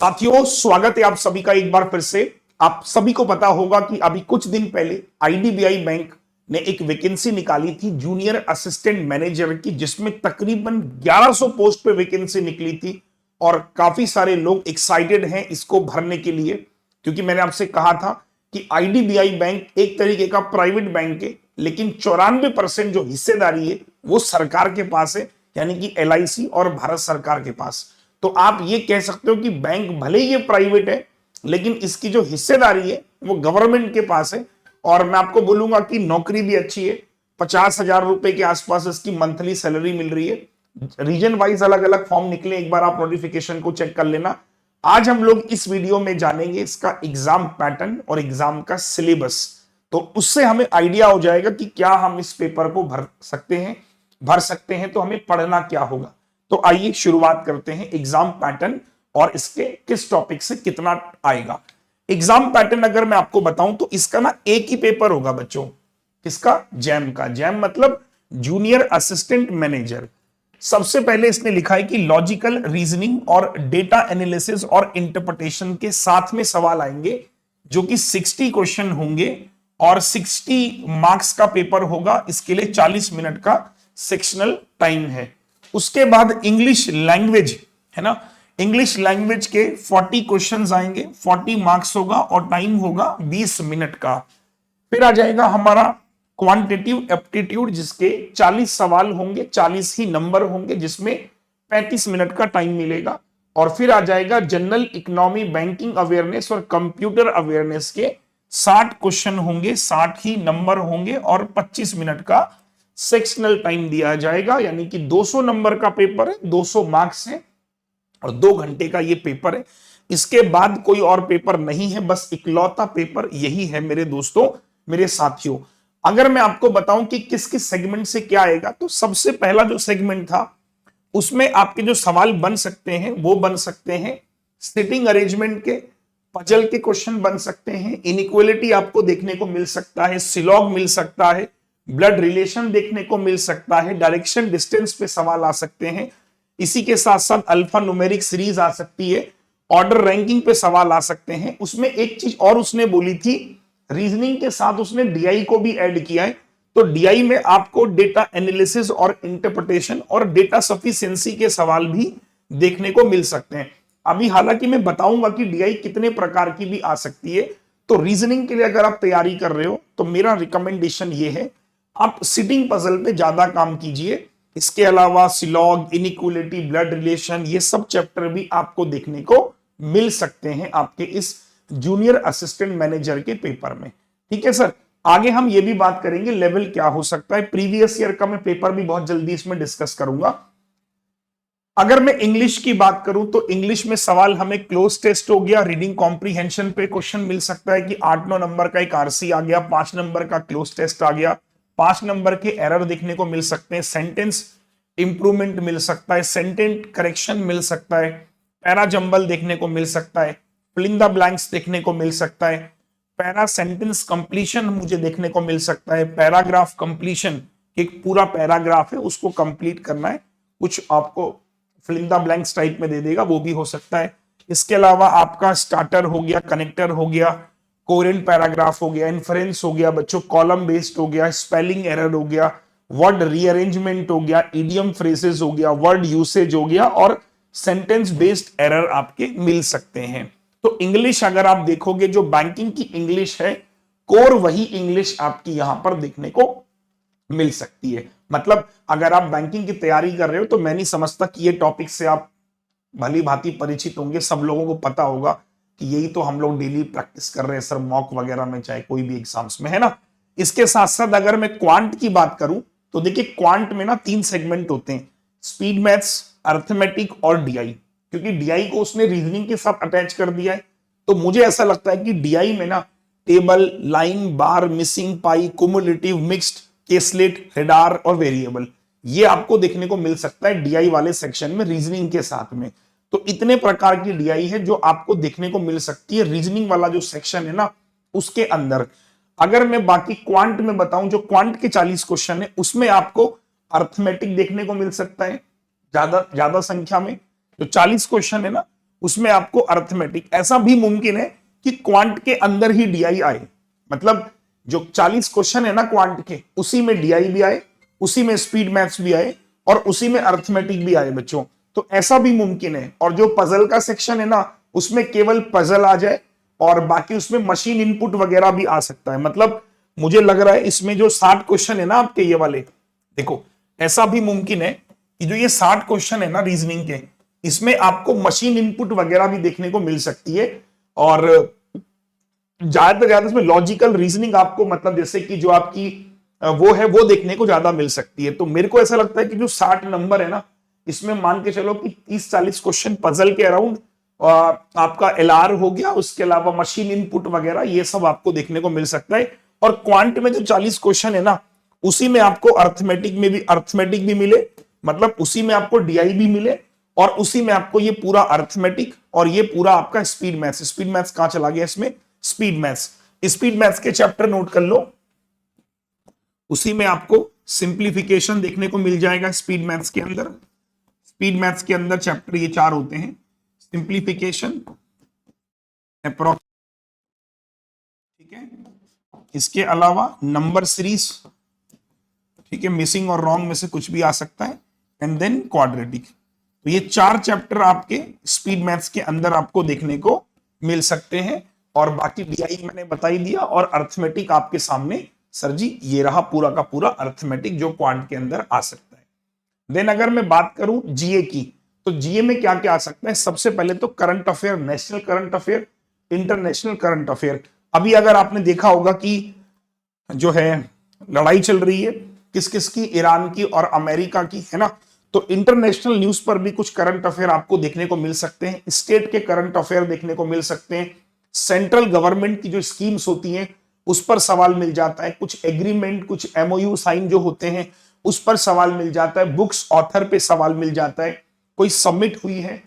साथियों, स्वागत है आप सभी का एक बार फिर से। आप सभी को पता होगा कि अभी कुछ दिन पहले आईडीबीआई बैंक ने एक वैकेंसी निकाली थी जूनियर असिस्टेंट मैनेजर की, जिसमें तकरीबन 1100 पोस्ट पे वैकेंसी निकली थी और काफी सारे लोग एक्साइटेड हैं इसको भरने के लिए। क्योंकि मैंने आपसे कहा था कि आईडीबीआई बैंक एक तरीके का प्राइवेट बैंक है, लेकिन 94% जो हिस्सेदारी है वो सरकार के पास है, यानी कि एलआईसी और भारत सरकार के पास। तो आप ये कह सकते हो कि बैंक भले ही ये प्राइवेट है, लेकिन इसकी जो हिस्सेदारी है वो गवर्नमेंट के पास है। और मैं आपको बोलूंगा कि नौकरी भी अच्छी है, 50,000 रुपए के आसपास इसकी मंथली सैलरी मिल रही है। रीजन वाइज अलग अलग फॉर्म निकले, एक बार आप नोटिफिकेशन को चेक कर लेना। आज हम लोग इस वीडियो में जानेंगे इसका एग्जाम पैटर्न और एग्जाम का सिलेबस, तो उससे हमें आइडिया हो जाएगा कि क्या हम इस पेपर को भर सकते हैं तो हमें पढ़ना क्या होगा। तो आइए शुरुआत करते हैं एग्जाम पैटर्न और इसके किस टॉपिक से कितना आएगा। एग्जाम पैटर्न अगर मैं आपको बताऊं तो इसका ना एक ही पेपर होगा बच्चों। किसका? जैम का। जैम मतलब जूनियर असिस्टेंट मैनेजर। सबसे पहले इसने लिखा है कि लॉजिकल रीजनिंग और डेटा एनालिसिस और इंटरप्रिटेशन के साथ में सवाल आएंगे, जो कि 60 क्वेश्चन होंगे और 60 मार्क्स का पेपर होगा। इसके लिए 40 मिनट का सेक्शनल टाइम है। उसके बाद इंग्लिश लैंग्वेज है ना, इंग्लिश लैंग्वेज के 40 क्वेश्चंस आएंगे, 40 मार्क्स होगा और टाइम होगा 20 मिनट का। फिर आ जाएगा हमारा क्वांटिटेटिव एप्टीट्यूड, जिसके 40 सवाल होंगे, 40 ही नंबर होंगे, जिसमें 35 मिनट का टाइम मिलेगा। और फिर आ जाएगा जनरल इकोनॉमी, बैंकिंग अवेयरनेस और कंप्यूटर अवेयरनेस के 60 क्वेश्चन होंगे, 60 ही नंबर होंगे और 25 मिनट का सेक्शनल टाइम दिया जाएगा। यानी कि 200 नंबर का पेपर है, 200 मार्क्स है और 2 घंटे का ये पेपर है। इसके बाद कोई और पेपर नहीं है, बस इकलौता पेपर यही है मेरे दोस्तों, मेरे साथियों। अगर मैं आपको बताऊं कि किस किस सेगमेंट से क्या आएगा, तो सबसे पहला जो सेगमेंट था उसमें आपके जो सवाल बन सकते हैं वो बन सकते हैं सिटिंग अरेंजमेंट के, पजल के क्वेश्चन बन सकते हैं, इनइक्वालिटी आपको देखने को मिल सकता है, सिलॉग मिल सकता है, ब्लड रिलेशन देखने को मिल सकता है, डायरेक्शन डिस्टेंस पे सवाल आ सकते हैं। इसी के साथ साथ अल्फा न्यूमेरिक सीरीज आ सकती है, ऑर्डर रैंकिंग पे सवाल आ सकते हैं। उसमें एक चीज और उसने बोली थी, रीजनिंग के साथ उसने डीआई को भी ऐड किया है। तो डीआई में आपको डेटा एनालिसिस और इंटरप्रिटेशन और डेटा सफिशिएंसी के सवाल भी देखने को मिल सकते हैं। अभी हालांकि मैं बताऊंगा कि डीआई कितने प्रकार की भी आ सकती है। तो रीजनिंग के लिए अगर आप तैयारी कर रहे हो तो मेरा रिकमेंडेशन ये है, आप सिटिंग पजल पे ज्यादा काम कीजिए। इसके अलावा सिलॉग, इनइक्वालिटी, ब्लड रिलेशन, ये सब चैप्टर भी आपको देखने को मिल सकते हैं आपके इस जूनियर असिस्टेंट मैनेजर के पेपर में। ठीक है सर, आगे हम ये भी बात करेंगे लेवल क्या हो सकता है। प्रीवियस ईयर का मैं पेपर भी बहुत जल्दी इसमें डिस्कस करूंगा। अगर मैं इंग्लिश की बात करूं तो इंग्लिश में सवाल हमें क्लोज टेस्ट हो गया, रीडिंग कॉम्प्रीहेंशन पे क्वेश्चन मिल सकता है कि 8-9 नंबर का एक आरसी आ गया, 5 नंबर का क्लोज टेस्ट आ गया, 5 नंबर के एरर देखने को मिल सकते हैं, सेंटेंस इंप्रूवमेंट मिल सकता है, सेंटेंस करेक्शन मिल सकता है, पैरा जंबल देखने को मिल सकता है, फिल इन द ब्लैंक्स देखने को मिल सकता है, पैरा सेंटेंस कंप्लीशन मुझे देखने को मिल सकता है, पैराग्राफ कंप्लीशन, एक पूरा पैराग्राफ है उसको कंप्लीट करना है, कुछ आपको fill in the blanks type में दे देगा, वो भी हो सकता है। इसके अलावा आपका स्टार्टर हो गया, कनेक्टर हो गया, कोरेंट पैराग्राफ हो गया, इन्फरेंस हो गया बच्चों, कॉलम बेस्ड हो गया, स्पेलिंग एरर हो गया, वर्ड रीअरेंजमेंट हो गया, इडियम फ्रेजेस हो गया, वर्ड यूसेज हो गया और सेंटेंस बेस्ड एरर आपके मिल सकते हैं। तो इंग्लिश अगर आप देखोगे, जो बैंकिंग की इंग्लिश है, कोर वही इंग्लिश आपकी यहां पर देखने को मिल सकती है। मतलब अगर आप बैंकिंग की तैयारी कर रहे हो तो मैं नहीं समझता कि ये टॉपिक से आप भली भांति परिचित होंगे। सब लोगों को पता होगा कि यही तो हम लोग डेली प्रैक्टिस कर रहे हैं सर, मॉक वगैरह में, चाहे कोई भी एग्जाम्स में, है ना। इसके साथ साथ अगर मैं क्वांट की बात करूं तो देखिए, क्वांट में ना 3 सेगमेंट होते हैं, स्पीड मैथ्स, अर्थमेटिक और डीआई। क्योंकि डीआई को उसने रीजनिंग के साथ अटैच कर दिया है, तो मुझे ऐसा लगता है कि डीआई में ना टेबल, लाइन, बार, मिसिंग, पाई, कुमुलेटिव, मिक्स्ड, केसलेट, रेडार और वेरिएबल, ये आपको देखने को मिल सकता है डीआई वाले सेक्शन में रीजनिंग के साथ में। तो इतने प्रकार की डीआई है जो आपको देखने को मिल सकती है रीजनिंग वाला जो सेक्शन है ना उसके अंदर। अगर मैं बाकी क्वांट में बताऊं, जो क्वांट के 40 क्वेश्चन है उसमें आपको अर्थमेटिक देखने को मिल सकता है ज्यादा संख्या में। जो 40 क्वेश्चन है ना उसमें आपको अर्थमेटिक, ऐसा भी मुमकिन है कि क्वांट के अंदर ही डीआई आए, मतलब जो 40 क्वेश्चन है ना क्वांट के, उसी में डीआई भी आए, उसी में स्पीड मैथ्स भी आए और उसी में अर्थमेटिक भी आए बच्चों। तो ऐसा भी मुमकिन है। और जो पजल का सेक्शन है ना, उसमें केवल पजल आ जाए और बाकी उसमें मशीन इनपुट वगैरह भी आ सकता है। मतलब मुझे लग रहा है इसमें जो 60 क्वेश्चन है ना आपके ये वाले, देखो ऐसा भी मुमकिन है कि जो ये 60 क्वेश्चन है ना रीजनिंग के, इसमें आपको मशीन इनपुट वगैरह भी देखने को मिल सकती है। और ज्यादा से ज्यादा इसमें लॉजिकल रीजनिंग आपको, मतलब जैसे कि जो आपकी वो है वो देखने को ज्यादा मिल सकती है। तो मेरे को ऐसा लगता है कि जो 60 नंबर है ना, इसमें मान के चलो कि 30-40 क्वेश्चन पजल के अराउंड आपका एलआर हो गया, उसके अलावा मशीन इनपुट वगैरह ये सब आपको देखने को मिल सकता है। और क्वांट में जो 40 क्वेश्चन है ना, उसी में आपको अर्थमेटिक भी मिले, मतलब उसी में आपको डीआई भी मिले और उसी में आपको ये पूरा अर्थमेटिक और ये पूरा आपका स्पीड मैथ्स। स्पीड मैथ्स कहां चला गया इसमें, स्पीड मैथ्स के चैप्टर नोट कर लो, उसी में आपको सिंप्लीफिकेशन देखने को मिल जाएगा। स्पीड मैथ्स के अंदर चैप्टर ये 4 होते हैं, सिंप्लीफिकेशन, अप्रोक्स, ठीक है, इसके अलावा नंबर सीरीज, ठीक है, मिसिंग और रॉन्ग में से कुछ भी आ सकता है, एंड देन क्वाड्रेटिक। तो ये 4 चैप्टर आपके स्पीड मैथ्स के अंदर आपको देखने को मिल सकते हैं। और बाकी डीआई मैंने बता ही दिया और अर्थमेटिक आपके सामने, सर जी ये रहा पूरा का पूरा अर्थमेटिक जो क्वांट के अंदर आ सकता है। देन अगर मैं बात करूं जीए की, तो जीए में क्या क्या आ सकता है। सबसे पहले तो current affair, national current affair, international current affair. अभी अगर आपने देखा होगा कि जो है लड़ाई चल रही है किस किस की, ईरान की और अमेरिका की, है ना। तो इंटरनेशनल न्यूज पर भी कुछ करंट अफेयर आपको देखने को मिल सकते हैं, स्टेट के करंट अफेयर देखने को मिल सकते हैं, सेंट्रल गवर्नमेंट की जो स्कीम्स होती हैं उस पर सवाल मिल जाता है, कुछ एग्रीमेंट, कुछ एमओयू साइन जो होते हैं उस पर सवाल मिल जाता है, बुक्स ऑथर पे सवाल मिल जाता है, कोई समिट हुई है,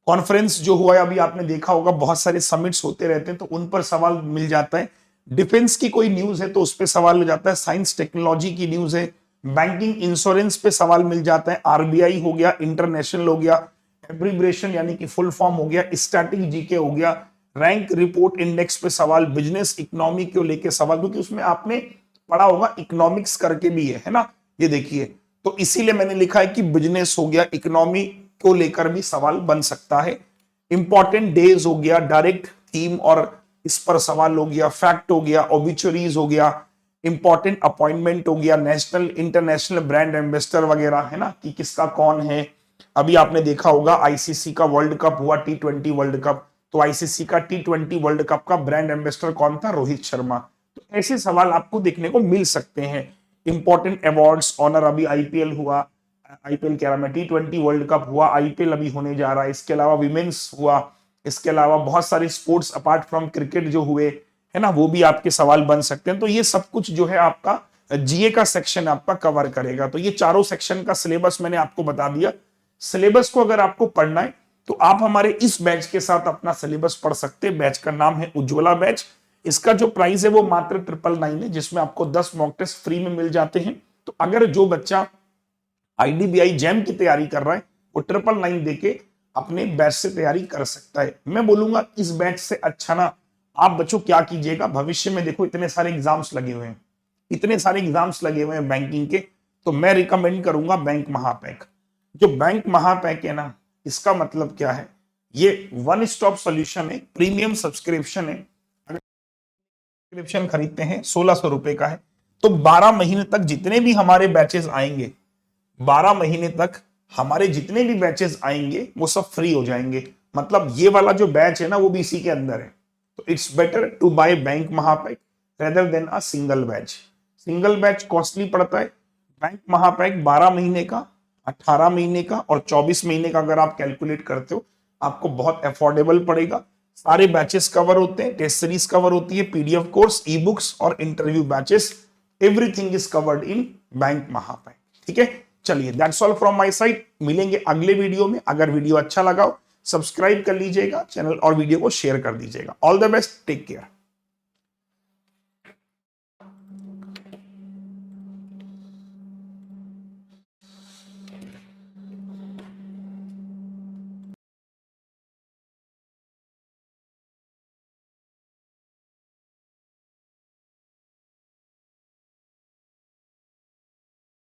कॉन्फ्रेंस जो हुआ है, अभी आपने देखा होगा बहुत सारे समिट्स होते रहते हैं तो उन पर सवाल मिल जाता है, डिफेंस की कोई न्यूज है तो उस पर सवाल मिल जाता है, साइंस टेक्नोलॉजी की न्यूज है, बैंकिंग इंश्योरेंस पे सवाल मिल जाता है, आरबीआई हो गया, इंटरनेशनल हो गया, एब्रिब्रेशन यानी कि फुल फॉर्म हो गया, स्टैटिक जीके हो गया, रैंक रिपोर्ट इंडेक्स पे सवाल, बिजनेस इकोनॉमी को लेके सवाल, क्योंकि उसमें आपने पढ़ा होगा इकोनॉमिक्स करके भी है ना, ये देखिए। तो इसीलिए मैंने लिखा है कि बिजनेस हो गया, इकोनॉमी को लेकर भी सवाल बन सकता है, इंपॉर्टेंट डेज हो गया, डायरेक्ट थीम और इस पर सवाल हो गया, फैक्ट हो गया, ओबिचुरीज हो गया, इंपॉर्टेंट अपॉइंटमेंट हो गया, नेशनल इंटरनेशनल ब्रांड एम्बेसडर वगैरह, है ना, कि किसका कौन है। अभी आपने देखा होगा आईसीसी का वर्ल्ड कप हुआ, T20 वर्ल्ड कप, तो आईसीसी का T20 वर्ल्ड कप का ब्रांड एम्बेसडर कौन था, रोहित शर्मा। तो ऐसे सवाल आपको देखने को मिल सकते हैं। इंपॉर्टेंट अवार्ड्स, ऑनर, अभी आईपीएल हुआ, आईपीएल कह रहा मैं, T20 वर्ल्ड कप हुआ, आईपीएल अभी होने जा रहा है, इसके अलावा विमेन्स हुआ, इसके अलावा बहुत सारे स्पोर्ट्स अपार्ट फ्रॉम क्रिकेट जो हुए, है ना, वो भी आपके सवाल बन सकते हैं। तो ये सब कुछ जो है आपका जीए का सेक्शन आपका कवर करेगा। तो ये चारों सेक्शन का सिलेबस मैंने आपको बता दिया। सिलेबस को अगर आपको पढ़ना है तो आप हमारे इस बैच के साथ अपना सिलेबस पढ़ सकते हैं। बैच का नाम है उज्ज्वला बैच। इसका जो प्राइस है वो मात्र 999 है, जिसमें आपको 10 मॉक टेस्ट फ्री में मिल जाते हैं। तो अगर जो बच्चा आईडीबीआई जैम की तैयारी कर रहा है वो 999 देके अपने बैच से तैयारी कर सकता है। मैं बोलूंगा इस बैच से अच्छा ना आप बच्चों क्या कीजिएगा, भविष्य में देखो इतने सारे एग्जाम्स लगे हुए हैं, इतने सारे एग्जाम्स लगे हुए हैं बैंकिंग के, तो मैं रिकमेंड करूंगा बैंक महापैक। जो बैंक महापैक है ना, इसका मतलब क्या है, ये वन स्टॉप सॉल्यूशन है, प्रीमियम सब्सक्रिप्शन है। अगर सब्सक्रिप्शन खरीदते हैं 1600 रुपए का है, तो 12 महीने तक जितने भी हमारे बैचेस आएंगे, 12 महीने तक हमारे जितने भी बैचेस आएंगे वो सब फ्री हो जाएंगे। मतलब ये वाला जो बैच है ना वो भी इसी के अंदर है। तो it's better to buy bank Mahapack rather than a single batch. Single batch costly पड़ता है, बैंक महापैक 12 महीने का, 18 महीने का और 24 महीने का अगर आप कैलकुलेट करते हो आपको बहुत अफोर्डेबल पड़ेगा। सारे बैचेस कवर होते हैं, टेस्ट सीरीज कवर होती है, पीडीएफ कोर्स, ई बुक्स और interview batches, everything is covered in bank Mahapack. ठीक है, चलिए that's all from my side. मिलेंगे अगले वीडियो में। अगर वीडियो अच्छा लगा हो सब्सक्राइब कर लीजिएगा चैनल और वीडियो को शेयर कर दीजिएगा। All the best, take care.